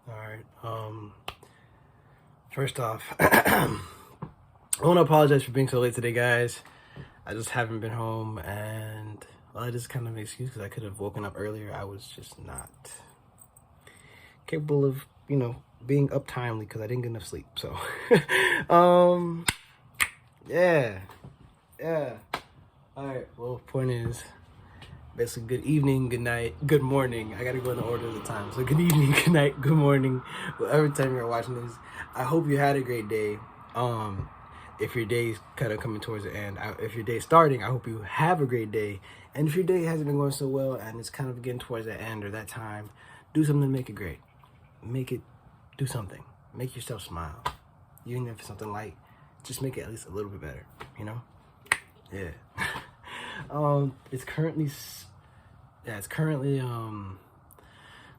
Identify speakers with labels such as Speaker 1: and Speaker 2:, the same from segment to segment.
Speaker 1: All right. First off, I want to apologize for being so late today, guys. I just haven't been home, and well, it is kind of an excuse because I could have woken up earlier. I was just not capable of, being up timely because I didn't get enough sleep. So, um, yeah, yeah. All right. Well, point is, basically, good evening, good night, good morning. I gotta go in the order of the time. So, good evening, good night, good morning, whatever time you're watching this. I hope you had a great day. If your day's kind of coming towards the end, if your day's starting, I hope you have a great day. And if your day hasn't been going so well and it's kind of getting towards the end or that time, do something to make it great. Do something. Make yourself smile. Even if it's something light, just make it at least a little bit better, Yeah. It's currently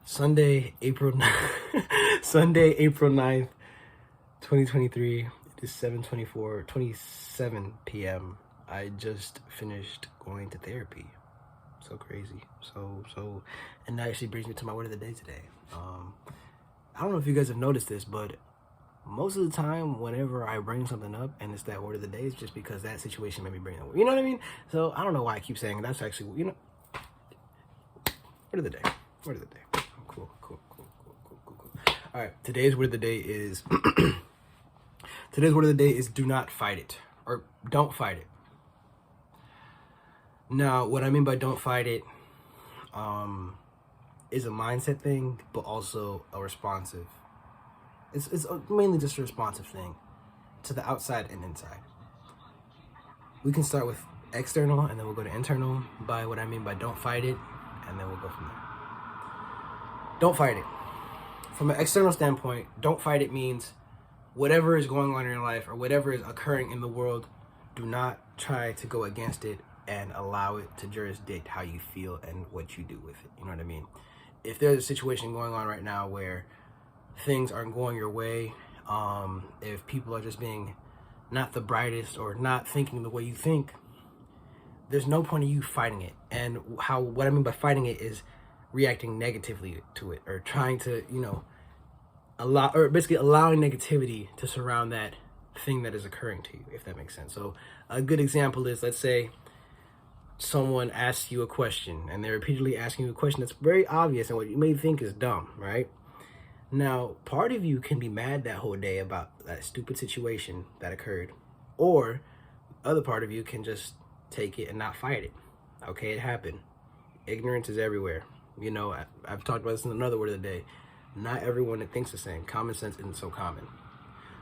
Speaker 1: Sunday, April 9th, 2023. It is 7:27 p.m. I just finished going to therapy. So crazy. And that actually brings me to my word of the day today. I don't know if you guys have noticed this, but most of the time, whenever I bring something up and it's that word of the day, it's just because that situation made me bring it up. You know what I mean? So I don't know why I keep saying it. That's actually, word of the day. Word of the day. Cool. All right, today's word of the day is do not fight it, or don't fight it. Now, what I mean by don't fight it is a mindset thing, but also a responsive. It's mainly just a responsive thing to the outside and inside. We can start with external, and then we'll go to internal by what I mean by don't fight it, and then we'll go from there. Don't fight it. From an external standpoint, don't fight it means whatever is going on in your life or whatever is occurring in the world, do not try to go against it and allow it to jurisdict how you feel and what you do with it. You know what I mean? If there's a situation going on right now where things aren't going your way, if people are just being not the brightest or not thinking the way you think, there's no point in you fighting it. And what I mean by fighting it is reacting negatively to it, or trying to, allowing negativity to surround that thing that is occurring to you, if that makes sense. So a good example is, let's say someone asks you a question and they're repeatedly asking you a question that's very obvious and what you may think is dumb, right? Now, part of you can be mad that whole day about that stupid situation that occurred, or other part of you can just take it and not fight it. Okay, it happened. Ignorance is everywhere. I've talked about this in another word of the day. Not everyone that thinks the same. Common sense isn't so common.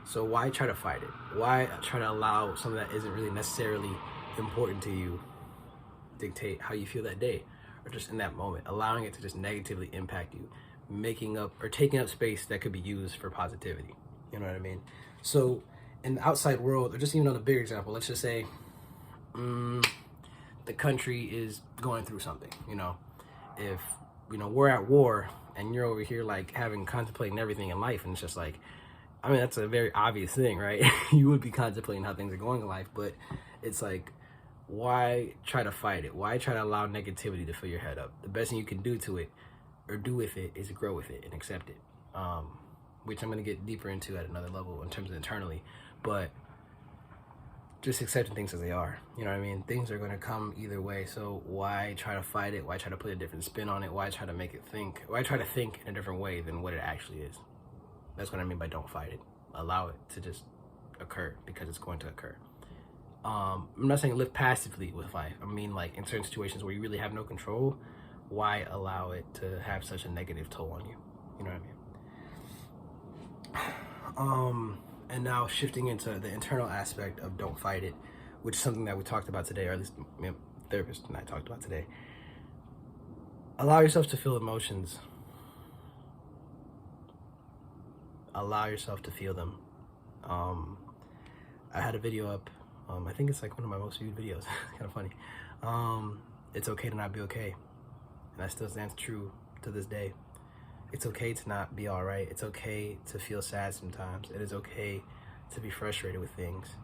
Speaker 1: So why try to fight it? Why try to allow something that isn't really necessarily important to you dictate how you feel that day, or just in that moment, allowing it to just negatively impact you, taking up space that could be used for positivity. You know what I mean? So in the outside world, or just even on a bigger example, let's just say the country is going through something. If we're at war and you're over here like contemplating everything in life, and it's just like, that's a very obvious thing, right? You would be contemplating how things are going in life, but it's like, why try to fight it? Why try to allow negativity to fill your head up? The best thing you can do to it or do with it is grow with it and accept it, which I'm going to get deeper into at another level in terms of internally, but just accepting things as they are. You know what I mean? Things are going to come either way. So why try to fight it? Why try to put a different spin on it? Why try to make it think? Why try to think in a different way than what it actually is? That's what I mean by don't fight it. Allow it to just occur because it's going to occur. I'm not saying live passively with life. I mean, like, in certain situations where you really have no control, why allow it to have such a negative toll on you? You know what I mean? And now shifting into the internal aspect of don't fight it, which is something that we talked about today, or at least my therapist and I talked about today. Allow yourself to feel emotions. Allow yourself to feel them. I had a video up. I think it's like one of my most viewed videos. Kind of funny. It's okay to not be okay. And that still stands true to this day. It's okay to not be all right. It's okay to feel sad sometimes. It is okay to be frustrated with things.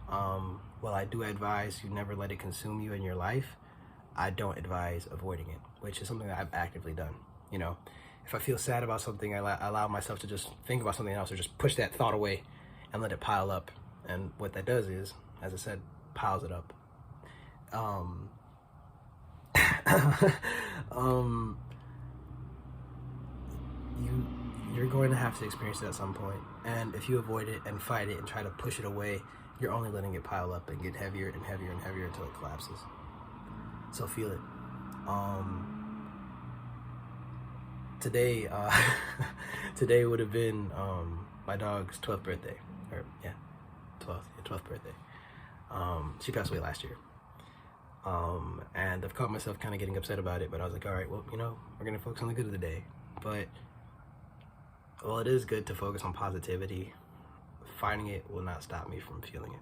Speaker 1: While I do advise you never let it consume you in your life, I don't advise avoiding it, which is something that I've actively done. If I feel sad about something, I allow myself to just think about something else or just push that thought away and let it pile up. And what that does is, as I said, piles it up. You're going to have to experience it at some point. And if you avoid it and fight it and try to push it away, you're only letting it pile up and get heavier and heavier and heavier until it collapses. So feel it. Today, today would have been my dog's 12th birthday. Or yeah, 12th birthday. She passed away last year. And I've caught myself kind of getting upset about it, but I was like, all right, well, you know, we're going to focus on the good of the day. But while it is good to focus on positivity, finding it will not stop me from feeling it.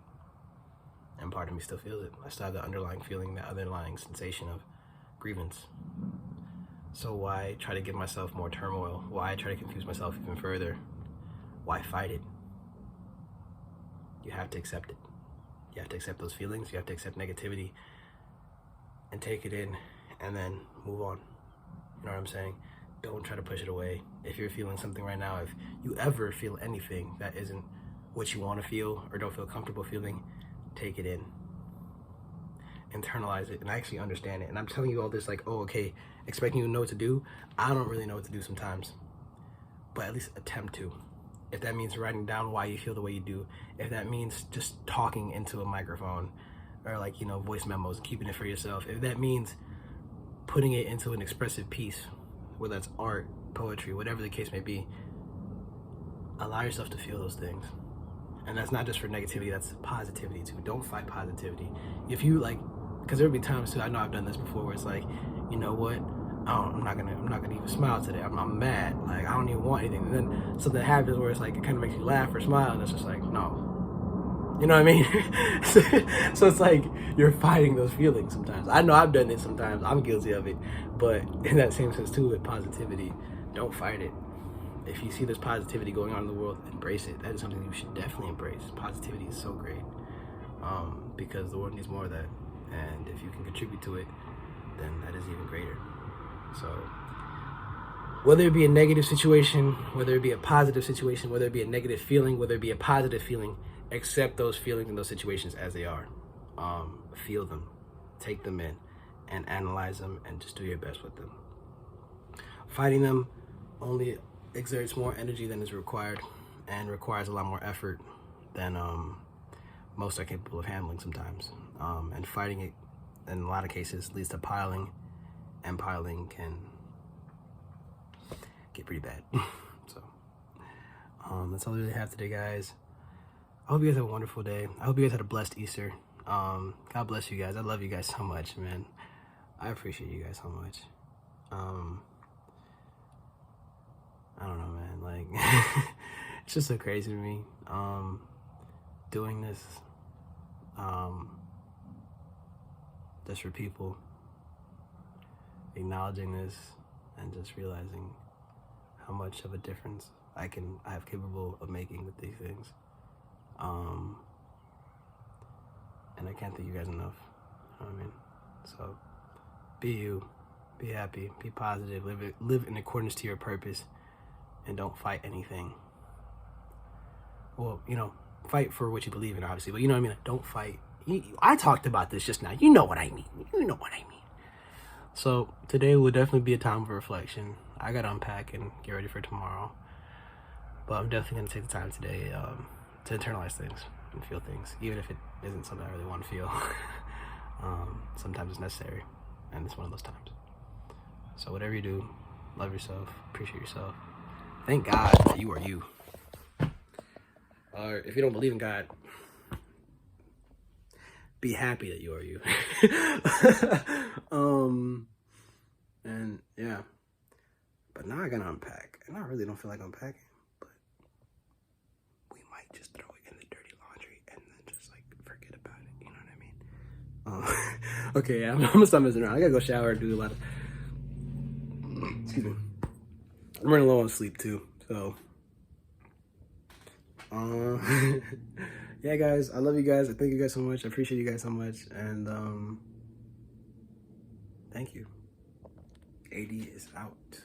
Speaker 1: And part of me still feels it. I still have the underlying feeling, the underlying sensation of grievance. So why try to give myself more turmoil? Why try to confuse myself even further? Why fight it? You have to accept it. You have to accept those feelings. You have to accept negativity and take it in and then move on. You know what I'm saying? Don't try to push it away. If you're feeling something right now, if you ever feel anything that isn't what you want to feel or don't feel comfortable feeling, take it in. Internalize it and actually understand it. And I'm telling you all this like, oh, okay, expecting you to know what to do. I don't really know what to do sometimes, but at least attempt to. If that means writing down why you feel the way you do, if that means just talking into a microphone or like, you know, voice memos and keeping it for yourself, if that means putting it into an expressive piece, whether that's art, poetry, whatever the case may be, allow yourself to feel those things. And that's not just for negativity, that's positivity too. Don't fight positivity. If you like, because there'll be times too, I know I've done this before, where it's like, you know what, I'm not gonna even smile today. I'm mad. Like, I don't even want anything. And then something happens where it's like, it kind of makes you laugh or smile, and it's just like, no. You know what I mean? So it's like, you're fighting those feelings sometimes. I know I've done it sometimes. I'm guilty of it. But in that same sense too, with positivity, don't fight it. If you see this positivity going on in the world, embrace it. That is something you should definitely embrace. Positivity is so great, because the world needs more of that. And if you can contribute to it, then that is even greater. So whether it be a negative situation, whether it be a positive situation, whether it be a negative feeling, whether it be a positive feeling, accept those feelings and those situations as they are. Feel them, take them in, and analyze them, and just do your best with them. Fighting them only exerts more energy than is required, and requires a lot more effort than most are capable of handling sometimes. And fighting it, in a lot of cases, leads to piling, and piling can get pretty bad. So that's all we really have today, guys. I hope you guys have a wonderful day. I hope you guys had a blessed Easter. God bless you guys. I love you guys so much, man. I appreciate you guys so much. I don't know, man. Like, it's just so crazy to me. Doing this, just for people, acknowledging this, and just realizing how much of a difference I have capable of making with these things. And I can't thank you guys enough. You know what I mean? So, be you, be happy, be positive, live in accordance to your purpose, and don't fight anything. Well, you know, fight for what you believe in, obviously, but you know what I mean? Don't fight. I talked about this just now. You know what I mean. You know what I mean. So, today will definitely be a time for reflection. I gotta unpack and get ready for tomorrow. But I'm definitely gonna take the time today to internalize things and feel things, even if it isn't something I really want to feel. Sometimes it's necessary, and it's one of those times. So whatever you do, love yourself, appreciate yourself. Thank God that you are you. Or if you don't believe in God, be happy that you are you. And yeah, but now I gotta unpack, and I really don't feel like unpacking, but we might just throw it in the dirty laundry and then just like forget about it, you know what I mean? Okay, yeah, I'm gonna stop messing around. I gotta go shower and do a lot of, excuse me, I'm running low on sleep too, so yeah, guys, I love you guys. I thank you guys so much. I appreciate you guys so much, and thank you. AD is out.